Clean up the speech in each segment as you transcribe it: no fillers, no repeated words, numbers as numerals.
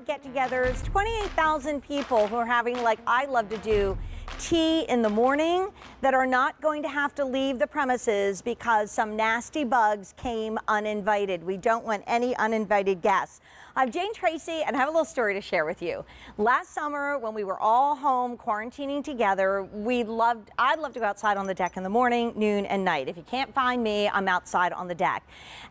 get-togethers, 28,000 people who are having, like I love to do, tea in the morning that are not going to have to leave the premises because some nasty bugs came uninvited. We don't want any uninvited guests. I'm Jane Tracy and I have a little story to share with you. Last summer when we were all home quarantining together, I'd love to go outside on the deck in the morning, noon, and night. If you can't find me, I'm outside on the deck.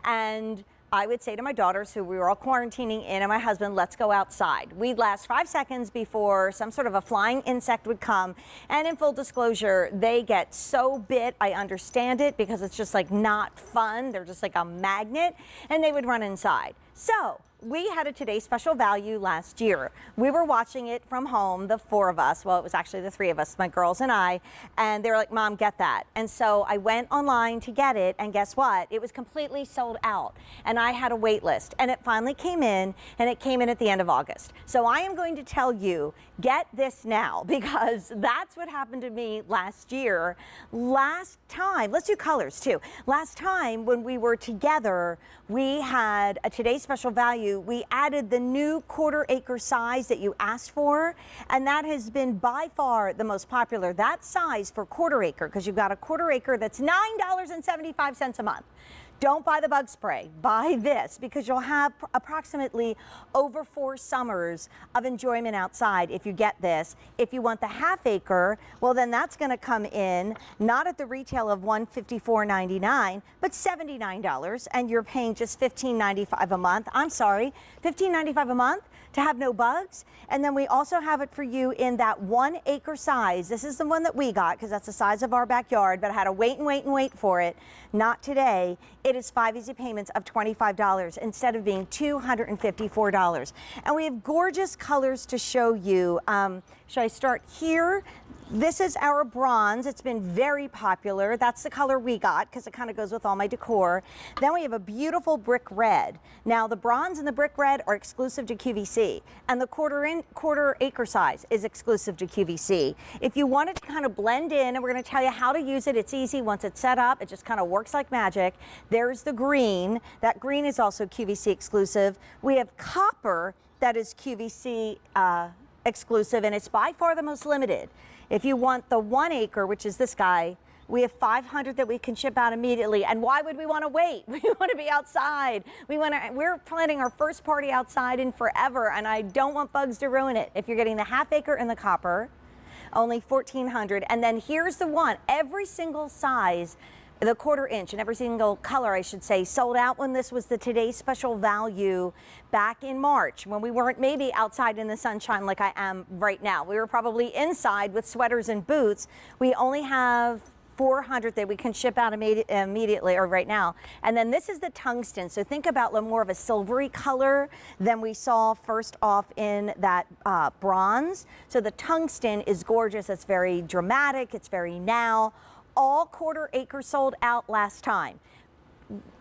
And I would say to my daughters, who we were all quarantining in, and my husband, let's go outside. We'd last 5 seconds before some sort of a flying insect would come. And in full disclosure, they get so bit, I understand it, because it's just like not fun. They're just like a magnet, and they would run inside. So we had a Today Special Value last year. We were watching it from home, the 4 of us. Well, it was actually the 3 of us, my girls and I. And they were like, Mom, get that. And so I went online to get it. And guess what? It was completely sold out. And I had a wait list. And it finally came in. And it came in at the end of August. So I am going to tell you, get this now. Because that's what happened to me last year. Last time, let's do colors too. Last time when we were together, we had a Today Special Value. We added the new 1/4 acre size that you asked for, and that has been by far the most popular. That size for 1/4 acre, because you've got a 1/4 acre that's $9.75 a month. Don't buy the bug spray, buy this, because you'll have approximately over 4 summers of enjoyment outside if you get this. If you want the 1/2 acre, well then that's gonna come in, not at the retail of $154.99, but $79, and you're paying just $15.95 a month. I'm sorry, $15.95 a month to have no bugs. And then we also have it for you in that 1 acre size. This is the one that we got because that's the size of our backyard, but I had to wait and wait and wait for it. Not today. It is 5 easy payments of $25 instead of being $254. And we have gorgeous colors to show you. Should I start here? This is our bronze. It's been very popular. That's the color we got because it kind of goes with all my decor. Then we have a beautiful brick red. Now the bronze and the brick red are exclusive to QVC, and the 1/4 acre size is exclusive to QVC. If you wanted to kind of blend in, and we're going to tell you how to use it, it's easy once it's set up. It just kind of works like magic. There's the green. That green is also QVC exclusive. We have copper that is QVC exclusive, and it's by far the most limited. If you want the 1 acre, which is this guy, we have 500 that we can ship out immediately. And why would we want to wait? We want to be outside. We're planning our first party outside in forever, and I don't want bugs to ruin it. If you're getting the 1/2 acre and the copper, only 1,400. And then here's the one, every single size, the 1/4 inch and every single color, I should say, sold out when this was the Today Special Value back in March, when we weren't maybe outside in the sunshine like I am right now. We were probably inside with sweaters and boots. We only have 400 that we can ship out immediately, or right now. And then this is the tungsten. So think about more of a silvery color than we saw first off in that bronze. So the tungsten is gorgeous. It's very dramatic. It's very now. All 1/4 acre sold out last time.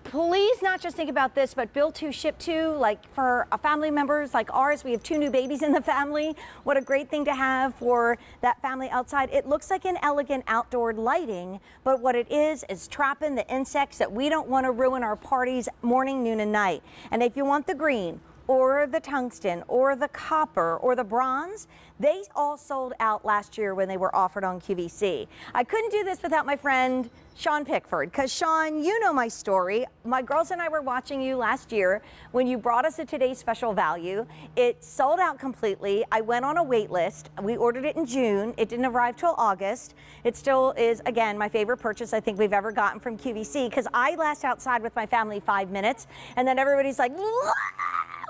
Please not just think about this, but build to, ship to, like for family members like ours. We have 2 new babies in the family. What a great thing to have for that family outside. It looks like an elegant outdoor lighting, but what it is trapping the insects that we don't want to ruin our parties morning, noon, and night. And if you want the green, or the tungsten, or the copper, or the bronze, they all sold out last year when they were offered on QVC. I couldn't do this without my friend Sean Pickford, because Sean, you know my story. My girls and I were watching you last year when you brought us a Today's Special Value. It sold out completely. I went on a wait list. We ordered it in June. It didn't arrive till August. It still is, again, my favorite purchase I think we've ever gotten from QVC, because I last outside with my family 5 minutes, and then everybody's like,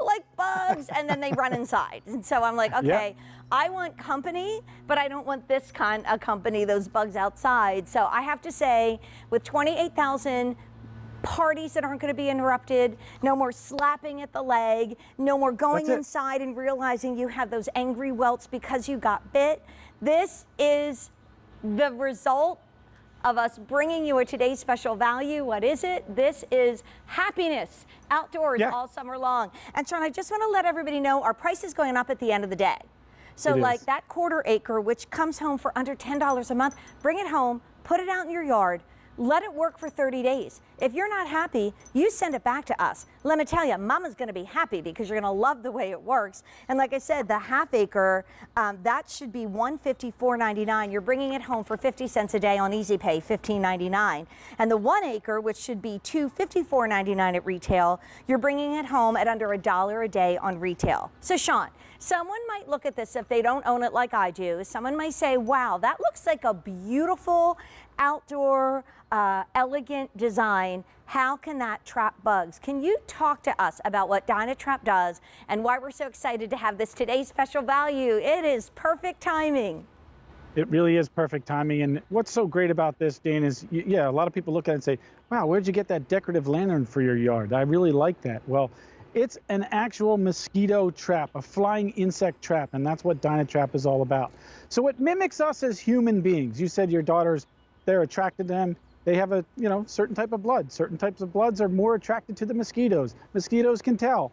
like bugs, and then they run inside. And so I'm like, okay, yep. I want company, but I don't want this kind of company, those bugs outside. So I have to say, with 28,000 parties that aren't going to be interrupted, no more slapping at the leg, no more going inside and realizing you have those angry welts because you got bit. This is the result of us bringing you a Today's Special Value. What is it? This is happiness outdoors all summer long. And Sean, I just want to let everybody know our price is going up at the end of the day. So like that 1/4 acre, which comes home for under $10 a month, bring it home, put it out in your yard, let it work for 30 days. If you're not happy, you send it back to us. Let me tell you, Mama's gonna be happy because you're gonna love the way it works. And like I said, the half acre, that should be $154.99. You're bringing it home for 50 cents a day on Easy Pay, $15.99. And the 1 acre, which should be $254.99 at retail, you're bringing it home at under $1 a day on retail. So Sean, someone might look at this if they don't own it like I do. Someone might say, wow, that looks like a beautiful outdoor, elegant design. How can that trap bugs? Can you talk to us about what DynaTrap does and why we're so excited to have this today's special value? It is perfect timing. It really is perfect timing. And what's so great about this, Dane, is, yeah, a lot of people look at it and say, wow, where'd you get that decorative lantern for your yard? I really like that. Well, it's an actual mosquito trap, a flying insect trap, and that's what DynaTrap is all about. So it mimics us as human beings. You said your daughters, they're attracted to them. They have a, certain type of blood. Certain types of bloods are more attracted to the mosquitoes. Mosquitoes can tell.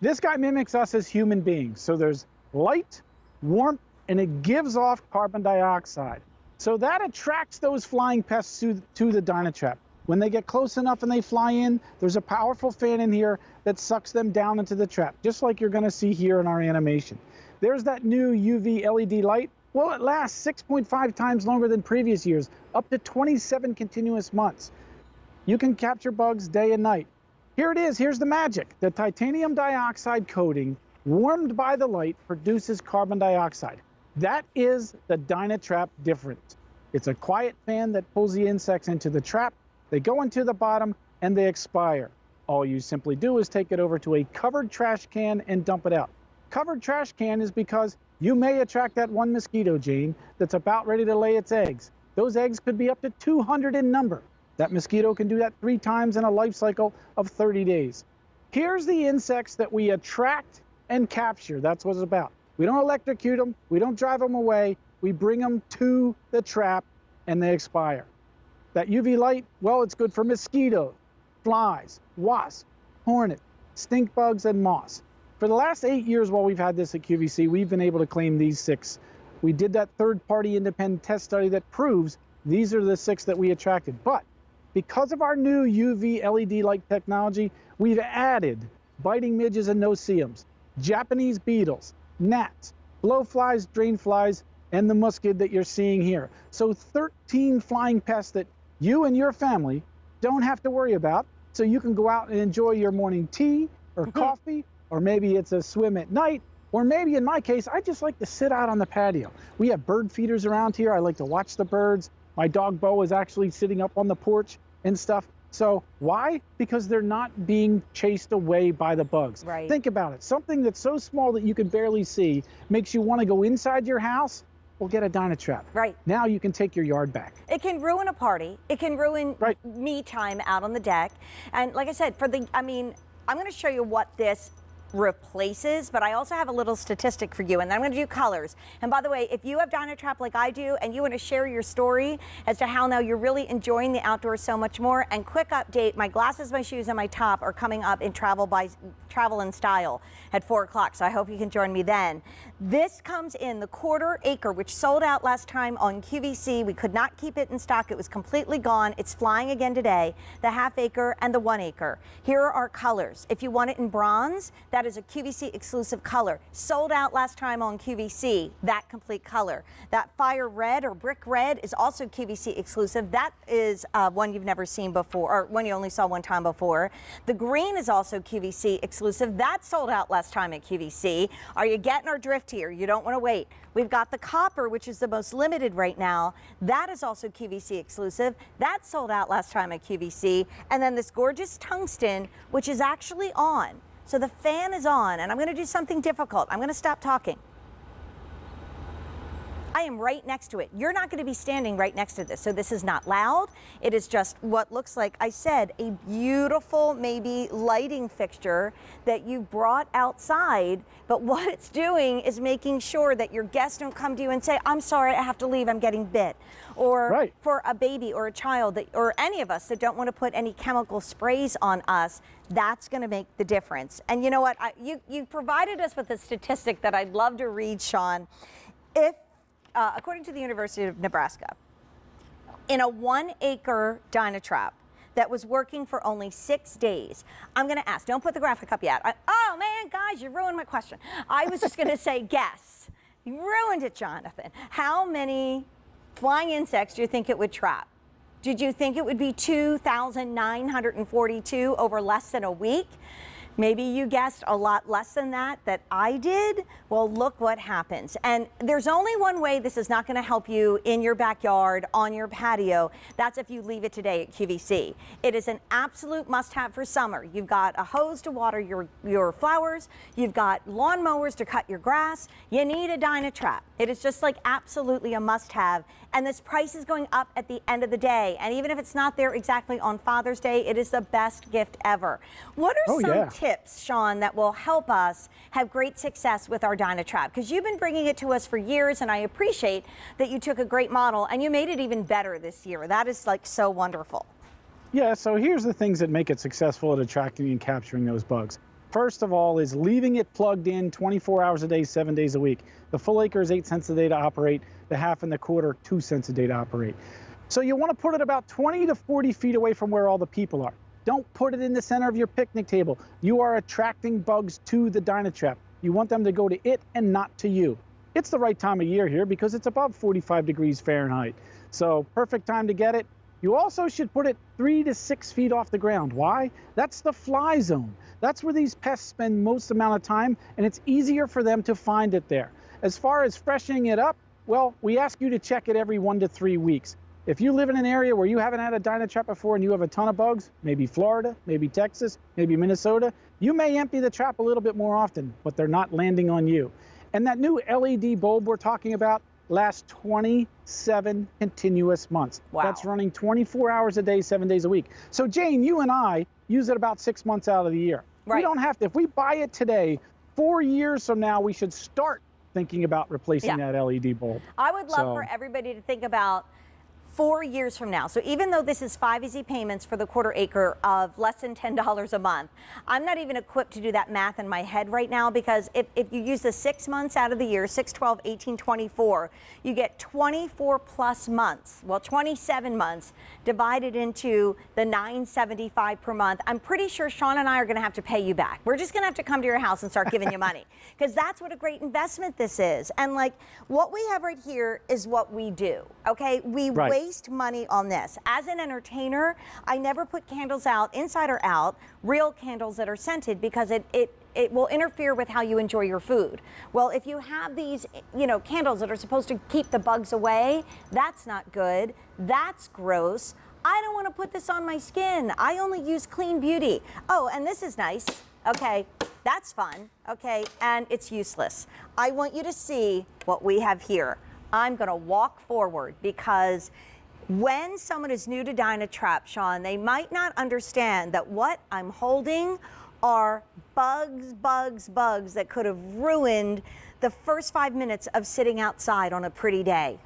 This guy mimics us as human beings. So there's light, warmth, and it gives off carbon dioxide. So that attracts those flying pests to the DynaTrap. When they get close enough and they fly in, there's a powerful fan in here that sucks them down into the trap, just like you're gonna see here in our animation. There's that new UV LED light. Well, it lasts 6.5 times longer than previous years, up to 27 continuous months. You can capture bugs day and night. Here it is, here's the magic. The titanium dioxide coating, warmed by the light, produces carbon dioxide. That is the DynaTrap difference. It's a quiet fan that pulls the insects into the trap. They go into the bottom and they expire. All you simply do is take it over to a covered trash can and dump it out. Covered trash can is because you may attract that one mosquito, Jane, that's about ready to lay its eggs. Those eggs could be up to 200 in number. That mosquito can do that 3 times in a life cycle of 30 days. Here's the insects that we attract and capture. That's what it's about. We don't electrocute them. We don't drive them away. We bring them to the trap and they expire. That UV light, well, it's good for mosquitoes, flies, wasps, hornets, stink bugs, and moths. For the last 8 years while we've had this at QVC, we've been able to claim these 6. We did that third-party independent test study that proves these are the 6 that we attracted. But because of our new UV LED light technology, we've added biting midges and no-see-ums, Japanese beetles, gnats, blowflies, drainflies, and the muscid that you're seeing here. So 13 flying pests that you and your family don't have to worry about, so you can go out and enjoy your morning tea or coffee, or maybe it's a swim at night, or maybe in my case, I just like to sit out on the patio. We have bird feeders around here. I like to watch the birds. My dog Bo is actually sitting up on the porch and stuff. So why? Because they're not being chased away by the bugs. Right. Think about it. Something that's so small that you can barely see makes you want to go inside your house. Well, get a DynaTrap. Right. Now you can take your yard back. It can ruin a party. It can ruin me time out on the deck. And like I said, I'm going to show you what this replaces, but I also have a little statistic for you, and then I'm going to do colors. And by the way, if you have DynaTrap like I do and you want to share your story as to how now you're really enjoying the outdoors so much more, and quick update, my glasses, my shoes, and my top are coming up in Travel and Style at 4 o'clock, so I hope you can join me then. This comes in the 1/4 acre, which sold out last time on QVC. We could not keep it in stock. It was completely gone. It's flying again today. The 1/2 acre and the 1 acre. Here are our colors. If you want it in bronze, that is a QVC exclusive color. Sold out last time on QVC, that complete color. That fire red or brick red is also QVC exclusive. That is one you've never seen before, or one you only saw one time before. The green is also QVC exclusive. That sold out last time at QVC. Are you getting our drift here? You don't want to wait. We've got the copper, which is the most limited right now. That is also QVC exclusive. That sold out last time at QVC. And then this gorgeous tungsten, which is actually on. So the fan is on, and I'm going to do something difficult. I'm going to stop talking. I am right next to it. You're not going to be standing right next to this, so this is not loud. It is just what looks like, I said, a beautiful maybe lighting fixture that you brought outside, but what it's doing is making sure that your guests don't come to you and say, I'm sorry, I have to leave, I'm getting bit. Or for a baby or a child or any of us that don't want to put any chemical sprays on us, that's going to make the difference. And you know what? You provided us with a statistic that I'd love to read, Sean. If according to the University of Nebraska, in a 1-acre DynaTrap that was working for only 6 days. I'm going to ask, don't put the graphic up yet. Oh man, guys, you ruined my question. I was just going to say guess. You ruined it, Jonathan. How many flying insects do you think it would trap? Did you think it would be 2,942 over less than a week? Maybe you guessed a lot less than that I did. Well, look what happens. And there's only one way this is not going to help you in your backyard, on your patio. That's if you leave it today at QVC. It is an absolute must-have for summer. You've got a hose to water your flowers. You've got lawn mowers to cut your grass. You need a DynaTrap. It is just like absolutely a must-have. And this price is going up at the end of the day. And even if it's not there exactly on Father's Day, it is the best gift ever. What are some tips, Sean, that will help us have great success with our DynaTrap? Because you've been bringing it to us for years, and I appreciate that you took a great model and you made it even better this year. That is like so wonderful. Yeah, so here's the things that make it successful at attracting and capturing those bugs. First of all is leaving it plugged in 24 hours a day, 7 days a week. The full acre is 8 cents a day to operate. The half and the quarter, 2 cents a day to operate. So you want to put it about 20 to 40 feet away from where all the people are. Don't put it in the center of your picnic table. You are attracting bugs to the DynaTrap. You want them to go to it and not to you. It's the right time of year here because it's above 45 degrees Fahrenheit. So perfect time to get it. You also should put it 3 to 6 feet off the ground. Why? That's the fly zone. That's where these pests spend most amount of time, and it's easier for them to find it there. As far as freshening it up, well, we ask you to check it every 1 to 3 weeks. If you live in an area where you haven't had a DynaTrap before and you have a ton of bugs, maybe Florida, maybe Texas, maybe Minnesota, you may empty the trap a little bit more often, but they're not landing on you. And that new LED bulb we're talking about lasts 27 continuous months. Wow. That's running 24 hours a day, 7 days a week. So Jane, you and I use it about 6 months out of the year. Right. We don't have to. If we buy it today, 4 years from now, we should start thinking about replacing that LED bulb. I would love for everybody to think about 4 years from now. So even though this is 5 easy payments for the quarter acre of less than $10 a month, I'm not even equipped to do that math in my head right now, because if you use the 6 months out of the year, 6, 12, 18, 24, you get 24 plus months, well, 27 months divided into the $9.75 per month. I'm pretty sure Sean and I are going to have to pay you back. We're just going to have to come to your house and start giving you money, because that's what a great investment this is. And like what we have right here is what we do. Okay, we waste money on this. As an entertainer, I never put candles out, inside or out, real candles that are scented, because it will interfere with how you enjoy your food. Well, if you have these, candles that are supposed to keep the bugs away, that's not good. That's gross. I don't want to put this on my skin. I only use Clean Beauty. Oh, and this is nice. Okay, that's fun. Okay, and it's useless. I want you to see what we have here. I'm going to walk forward, because when someone is new to DynaTrap, Sean, they might not understand that what I'm holding are bugs that could have ruined the first 5 minutes of sitting outside on a pretty day.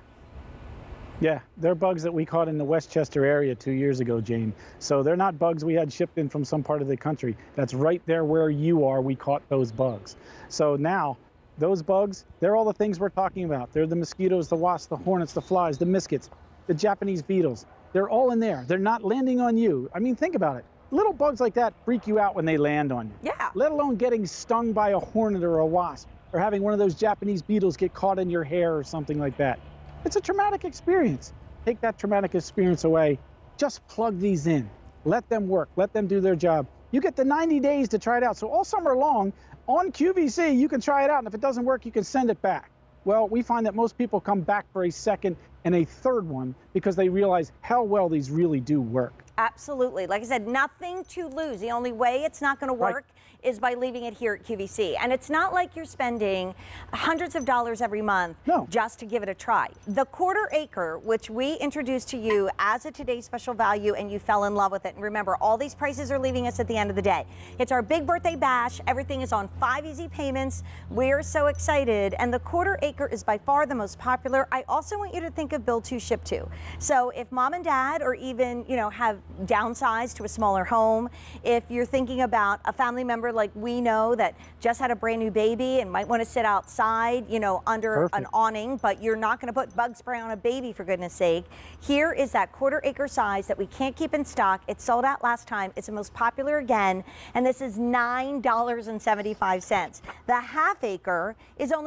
Yeah, they're bugs that we caught in the Westchester area 2 years ago, Jane. So they're not bugs we had shipped in from some part of the country. That's right there where you are, we caught those bugs. So now, those bugs, they're all the things we're talking about. They're the mosquitoes, the wasps, the hornets, the flies, the miscuits, the Japanese beetles. They're all in there. They're not landing on you. I mean, think about it. Little bugs like that freak you out when they land on you. Yeah. Let alone getting stung by a hornet or a wasp, or having one of those Japanese beetles get caught in your hair or something like that. It's a traumatic experience. Take that traumatic experience away. Just plug these in. Let them work. Let them do their job. You get the 90 days to try it out. So all summer long, on QVC, you can try it out, and if it doesn't work, you can send it back. Well, we find that most people come back for a second and a third one because they realize how well these really do work. Absolutely. Like I said, nothing to lose. The only way it's not going to work is by leaving it here at QVC. And it's not like you're spending hundreds of dollars every month just to give it a try. The quarter acre, which we introduced to you as a today's special value, and you fell in love with it. And remember, all these prices are leaving us at the end of the day. It's our big birthday bash. Everything is on 5 easy payments. We're so excited. And the quarter acre is by far the most popular. I also want you to think of build to, ship to. So if mom and dad, or even, you know, have downsized to a smaller home, if you're thinking about a family member like we know that just had a brand new baby and might want to sit outside, you know, under an awning, but you're not going to put bug spray on a baby, for goodness sake, here is that 1/4 acre size that we can't keep in stock. It sold out last time. It's the most popular again, and this is $9.75. The 1/2 acre is only